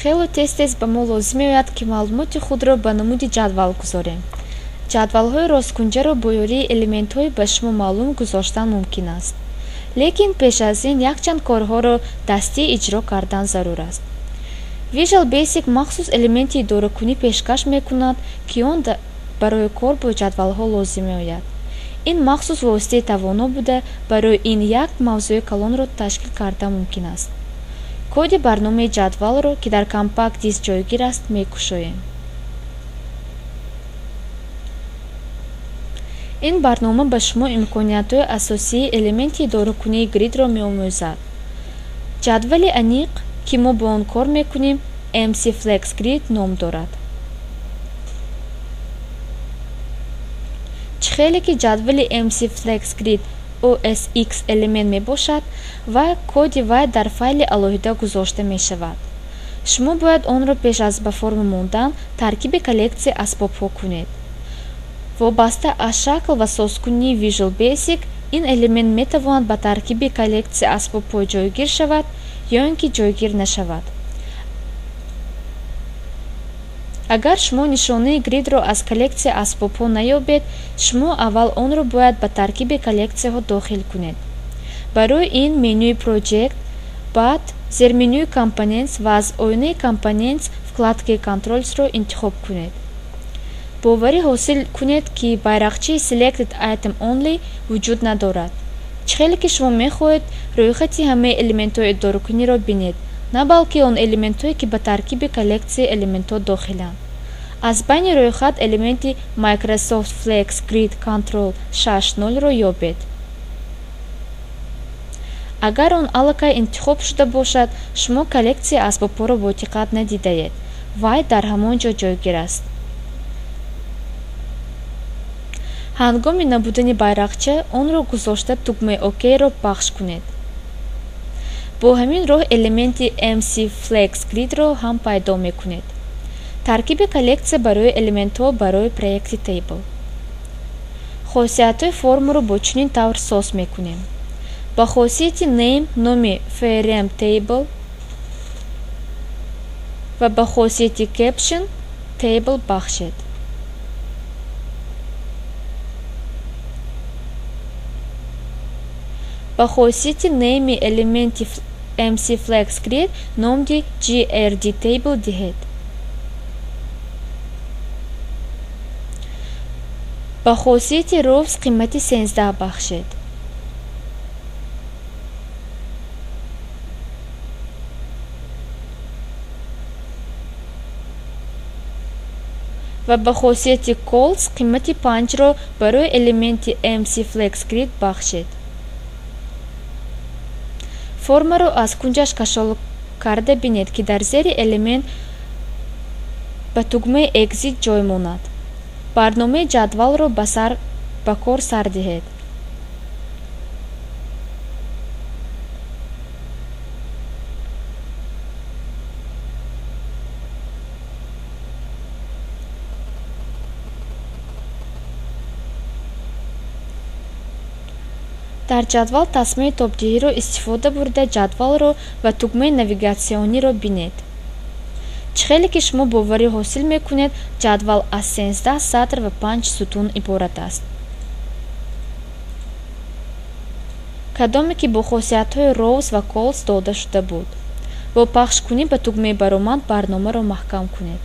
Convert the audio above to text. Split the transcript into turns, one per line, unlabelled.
хело тез ба мо лозим меояд ки маълумоти худро ба намуди ҷадвал гузорем. ҷадвалҳои росткунҷаро бо ёрии элементҳои ба шумо маълум гузоштан мумкин аст, лекин пеш аз ин якчанд корҳоро дастӣ иҷро кардан зарур аст. Visual Basic махсус элементи идоракунӣ пешкаш мекунад ки он барои кор бо ҷадвалҳо лозим меояд. ин махсус воситаи тавоно буда барои ин як мавзӯи калонро ташкил карда мумкин аст. коди барномаи ҷадвалро ки дар компакт диск ҷойгир аст мекушоем. ин барнома ба шумо имкониятҳои асосии элементи идоракунии гридро меомӯзад. ҷадвали аниқ ки мо бо он кор мекунем MC Flex Grid ном дорад. чихеле ки ҷадвали MC Flex Grid OSX элемент мебошад ва коди вай дар файли алоҳида гузошта мешавад. шумо бояд онро пеш аз ба форма мондан таркиби коллексияи асбобҳо кунед. вобаста аз шакл ва созкунии Visual Basic ин элемент метавонад ба таркиби коллексияи асбобҳо ҷойгир шавад ё ин ки ҷойгир нашавад. агар шумо нишонаи гридро аз коллексияи асбобҳо наёбед, шумо аввал онро бояд ба таркиби коллексияҳо дохил кунед. барои ин менюи Project, баъд зерменюи Components ва аз оинаи Components вкладкаи Controls-ро интихоб кунед. боварӣ ҳосил кунед ки байрақчаи Selected Item Only вуҷуд надорад. чихеле ки шумо мехоҳед рӯйхати ҳамаи элементҳои идоракуниро бинед, на балки он элементҳое ки ба таркиби коллексияи элементҳо дохиланд. аз байни рӯйхат элементи Microsoft Flex Grid Control 6.0-ро ёбед. агар он аллакай интихоб шуда бошад, шумо коллексияи асбобҳоро бо диққат надидаед. вай дар ҳамон ҷо ҷойгир аст. ҳангоми набудани байрақча, онро гузошта тугмаи OK-ро пахш кунед. бо ҳамин роҳ элементи MC Flex Grid-ро ҳам пайдо мекунед. таркиби коллексия барои элементҳо барои проекти Table. хосиятҳои формаро бо чунин тавр соз мекунем. ба хосияти Name номи FRM Table ва ба хосияти Caption Table бахшед. ба хосияти Name элементи MC Flex Grid номи GRD Table диҳед. ба хосияти Rows қимати 13 бахшед. ва ба хосияти Colts қимати 5-ро барои элементи MC Flex Grid бахшед. формаро аз кунҷаш кашол карда бинед ки дар зери элемент ба тугмаи Exit ҷой монад. барномаи ҷадвалро ба кор сар диҳед. дар ҷадвал тасмаи тобдиҳиро истифода бурда ҷадвалро ва тугмаи навигатсиониро бинед. чихеле ки шумо боварӣ ҳосил мекунед, ҷадвал аз 13 сатр ва 5 сутун иборат аст. кадоме ки бо хосиятҳои Rows ва Colts дода шуда буд. бо пахшкунӣ ба тугмаи баромад барномаро маҳкам кунед.